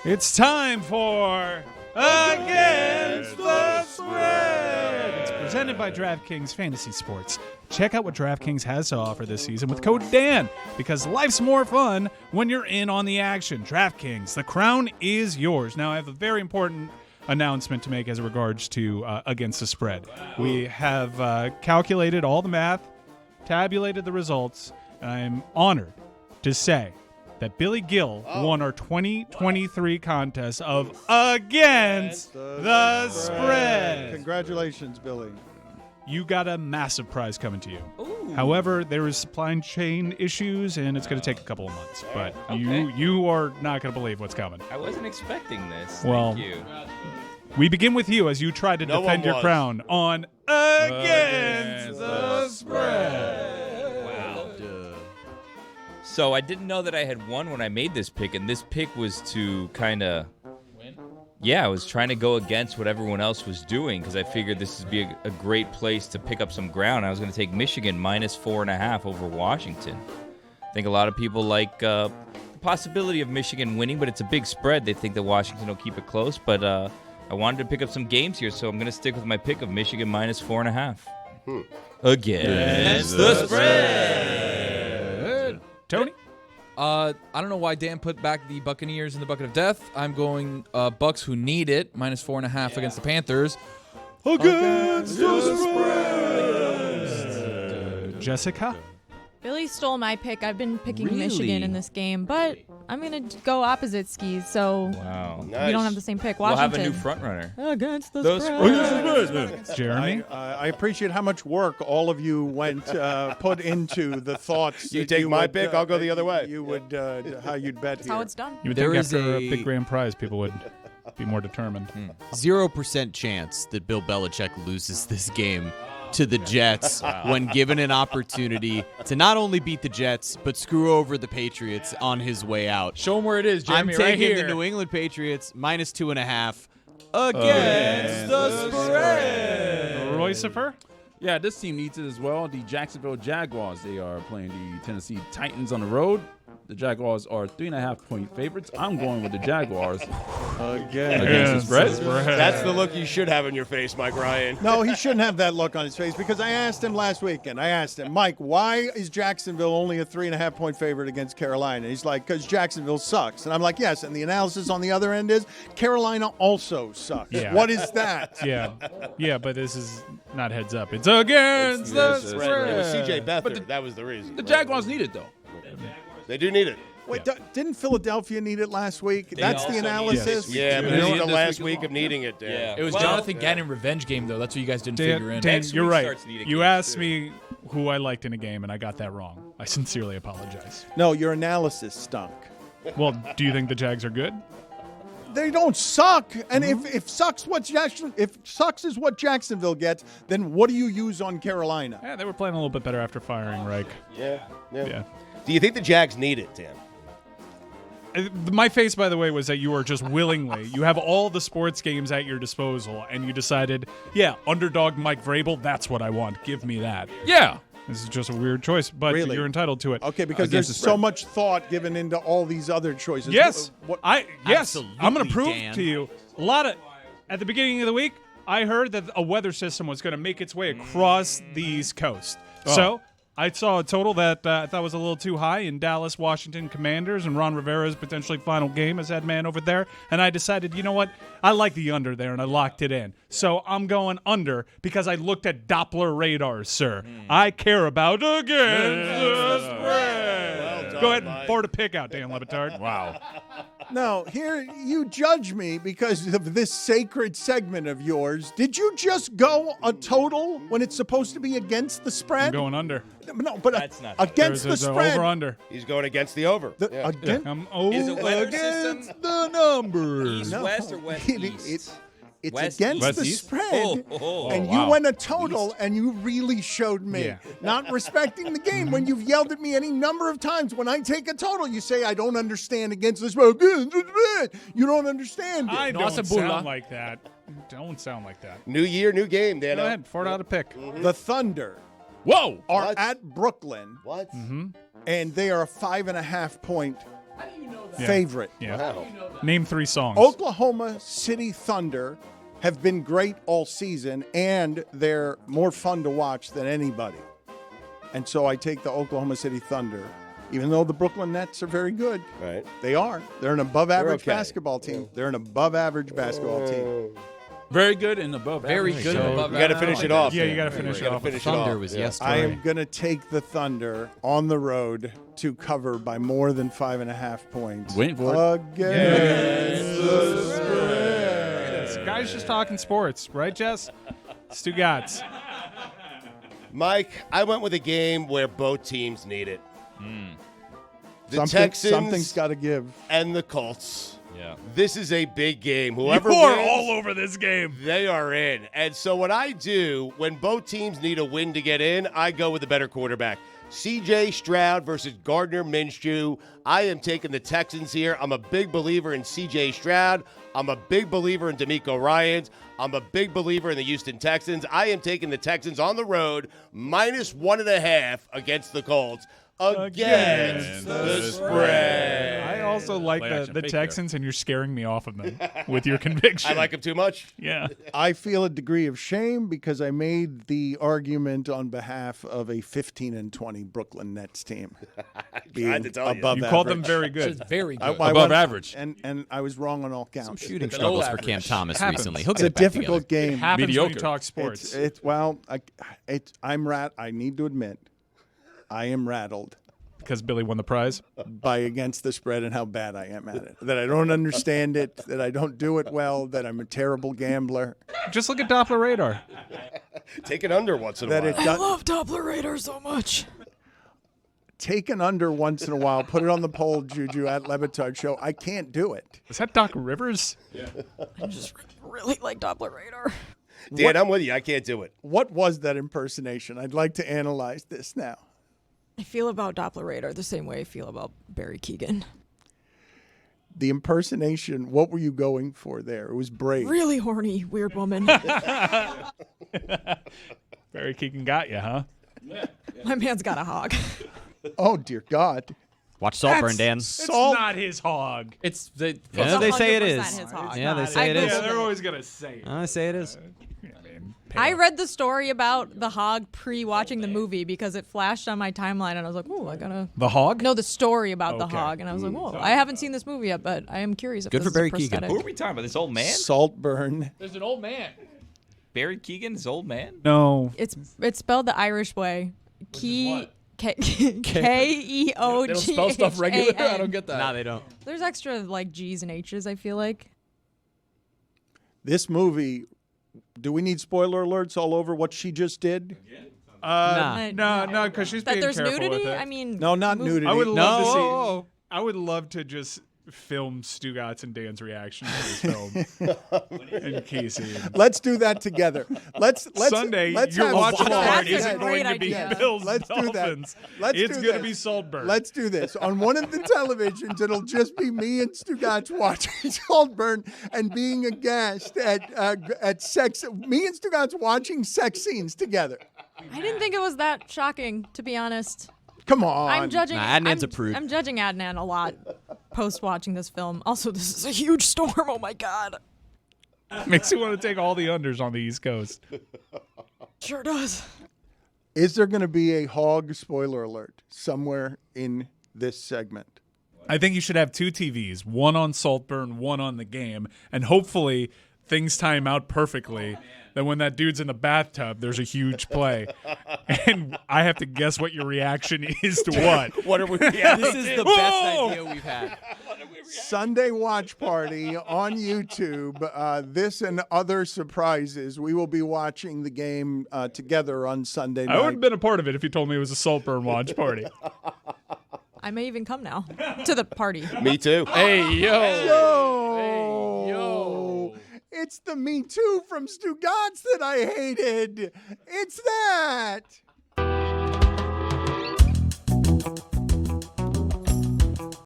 It's time for Against the Spread. It's presented by DraftKings Fantasy Sports. Check out what DraftKings has to offer this season with code DAN, because life's more fun when you're in on the action. DraftKings, the crown is yours. Now, I have a very important announcement to make as regards to Against the Spread. We have calculated all the math, tabulated the results, and I'm honored to say that Billy Gill won our 2023 contest of Against the Spread. Congratulations, Billy. You got a massive prize coming to you. Ooh. However, there is supply chain issues, and it's going to take a couple of months. But Okay. you are not going to believe what's coming. I wasn't expecting this. Well, Thank you. We begin with you as you try to defend your crown on Against the Spread. Wow. So I didn't know that I had won when I made this pick, and this pick was to kind of win. Yeah, I was trying to go against what everyone else was doing because I figured this would be a great place to pick up some ground. I was going to take Michigan minus 4.5 over Washington. I think a lot of people like the possibility of Michigan winning, but it's a big spread. They think that Washington will keep it close, but I wanted to pick up some games here, so I'm going to stick with my pick of Michigan minus 4.5. Against the spread. Tony? I don't know why Dan put back the Buccaneers in the bucket of death. I'm going Bucks, who need it, minus 4.5 against the Panthers. Against the Spread. Jessica? Billy stole my pick. I've been picking Really? Michigan in this game, but I'm going to go opposite skis, so Wow. we don't have the same pick. We'll have Washington. a new front runner. Against the Those spread. Jeremy? I appreciate how much work all of you put into the thoughts. You that take my would, pick, I'll go the other way. You would how you'd bet That's here. how it's done. You would There think is after a a- big grand prize, people would be more determined. 0% chance that Bill Belichick loses this game to the Jets when given an opportunity to not only beat the Jets, but screw over the Patriots on his way out. Show him where it is, Jeremy. I'm taking right the here. New England Patriots minus 2.5 against the spread. Roycifer? Yeah, this team needs it as well. The Jacksonville Jaguars, they are playing the Tennessee Titans on the road. The Jaguars are 3.5-point favorites. I'm going with the Jaguars against the spread. That's the look you should have on your face, Mike Ryan. No, he shouldn't have that look on his face because I asked him last weekend. I asked him, Mike, why is Jacksonville only a 3.5-point favorite against Carolina? He's like, because Jacksonville sucks. And I'm like, yes. And the analysis on the other end is Carolina also sucks. Yeah. What is that? Yeah, but this is not heads up. It's against the spread. It was C.J. Beathard. That was the reason. The Jaguars need it, though. They do need it. Wait, didn't Philadelphia need it last week? That's the also need it analysis? this Yeah, but They this need is it the this last week week as of needing it, Dan. Yeah. It was Well, Jonathan Gannon revenge game, though. That's what you guys didn't figure in. Dan, Next you're week right. starts needing You games, asked too. me who I liked in a game, and I got that wrong. I sincerely apologize. No, your analysis stunk. Well, do you think the Jags are good? They don't suck. And if sucks is what Jacksonville gets, then what do you use on Carolina? Yeah, they were playing a little bit better after firing Reich. Yeah. Yeah. Do you think the Jags need it, Dan? My face, by the way, was that you were just willingly. You have all the sports games at your disposal, and you decided, yeah, underdog Mike Vrabel, that's what I want. Give me that. Yeah. This is just a weird choice, but Really? you're entitled to it. Okay, because Against there's the so spread. much thought given into all these other choices. Yes, What, yes, I'm going Absolutely, to prove Dan. to you a lot of. At the beginning of the week, I heard that a weather system was going to make its way across the East Coast. So I saw a total that I thought was a little too high in Dallas, Washington Commanders, and Ron Rivera's potentially final game as head man over there. And I decided, you know what? I like the under there, and I locked it in. So I'm going under because I looked at Doppler radars, sir. I care about against the spread. Go ahead and pour the pick out, Dan Le Batard. Wow. No, here you judge me because of this sacred segment of yours. Did you just go a total when it's supposed to be against the I'm spread? going under. No, but That's not against There's the an spread. over under. He's going against the over. Against I'm Is it weather against system? the numbers. East, west, or west, east? It's West, against east? the West, east? spread, Oh, and wow. you went a total, and you really showed me Yeah. not respecting the game. When you've yelled at me any number of times, when I take a total, you say I don't understand against the spread. You don't understand it. I No, don't it's a bulla. sound like that. Don't sound like that. New year, new game, Dan. Go ahead, Ford out a pick. The Thunder Whoa. are What? at Brooklyn, What? and they are a 5.5-point favorite. Yeah. Name 3 songs. Oklahoma City Thunder have been great all season, and they're more fun to watch than anybody. And so I take the Oklahoma City Thunder, even though the Brooklyn Nets are very good. Right. They are. They're an above-average okay. basketball team. They're an above-average basketball team. Very good and above Very average. good and above You got to finish it off. Yeah, you Dan. got to finish it Gotta off. finish it Thunder off. was Yeah. yesterday. I am going to take the Thunder on the road to cover by more than 5.5 points. Waiting for it. Against the spread. This guy's just talking sports, right, Jess? Stugotz. Mike, I went with a game where both teams need it. The Something's Texans got to give. and the Colts. Yeah. This is a big game. Whoever You are wins, all over this game. they are in. And so what I do when both teams need a win to get in, I go with the better quarterback. C.J. Stroud versus Gardner Minshew. I am taking the Texans here. I'm a big believer in C.J. Stroud. I'm a big believer in DeMeco Ryans. I'm a big believer in the Houston Texans. I am taking the Texans on the road, -1.5 against the Colts. Against the spread. I also like Play action the fake there. Texans, and you're scaring me off of them with your conviction. I like him too much. Yeah. I feel a degree of shame because I made the argument on behalf of a 15-20 Brooklyn Nets team. Tried to tell you. above You called them average. very It's good. very I- good. I Above went- average. And I was wrong on all counts. Shooting Below struggles for average. Cam Thomas Happens. recently. He'll It's get a it back together. difficult game. Happens when Mediocre. you talk sports. I need to admit, I am rattled Because Billy won the prize. by against the spread and how bad I am at it. That I don't understand it, that I don't do it well, that I'm a terrible gambler, Just look at Doppler radar. Take it under once in a that while. it does love Doppler radar so much. take an under once in a while, put it on the poll, Juju, at LeBatard Show. I can't do it. Is that Doc Rivers? I just really like Doppler radar. Dan, I'm with you. I can't do it. What was that impersonation? I'd like to analyze this now. I feel about Doppler radar the same way I feel about Barry Keoghan. The impersonation, what were you going for there? It was brave. Really horny, weird woman. Barry Keoghan got you, huh? My man's got a hog. Oh, dear God. Watch Saltburn, Dan. It's not his hog. It's the Yeah, they say it 100% is. his hog. Yeah, they Not say it I is. Yeah, Googled they're it. always going to say it. I say it is. I read the story about the hog pre-watching the movie because it flashed on my timeline, and I was like, "Oh, I gotta." The hog? No, the story about the Okay. hog, and I was like, "Oh, I haven't seen this movie yet, but I am curious if Good this for Barry is a Keoghan. prosthetic." Who are we talking about? This old man? Saltburn. There's an old man. Barry Keoghan, this old man? No. It's spelled the Irish way. what? K-E-O-G-H-A-N. They don't spell stuff regular. I don't get that. Nah, they don't. There's extra like G's and H's. I feel like. This movie, do we need spoiler alerts all over what she just did? No, because she's That being there's careful nudity. with it. I mean, No, not nudity. I would love to see. No. I would love to just film Stugotz and Dan's reaction to this film. And Casey. Let's do that together. Let's Sunday, let's your have watch one- along That's a isn't going great to be idea. Bills Let's do that. Dolphins. Let's It's do going to this. be Saltburn. Let's do this. On one of the televisions, it'll just be me and Stugotz watching Saltburn and being aghast at sex. Me and Stugotz watching sex scenes together. I didn't think it was that shocking, to be honest. Come on. I'm judging. Nah, Adnan's I'm, a prude. I'm judging Adnan a lot post watching this film. Also, this is a huge storm. Oh my god. Makes you want to take all the unders on the East Coast. Sure does. Is there going to be a hog spoiler alert somewhere in this segment? I think you should have 2 TVs, one on Saltburn, one on the game, and hopefully things time out perfectly. That when that dude's in the bathtub, there's a huge play, and I have to guess what your reaction is to what. What are we? This is the best Whoa! idea we've had. Sunday watch party on YouTube. This and other surprises. We will be watching the game together on Sunday night. I would have been a part of it if you told me it was a Saltburn watch party. I may even come now to the party. Me too. Hey yo. Yo! yo. It's the Me Too from Stugotz that I hated. It's that.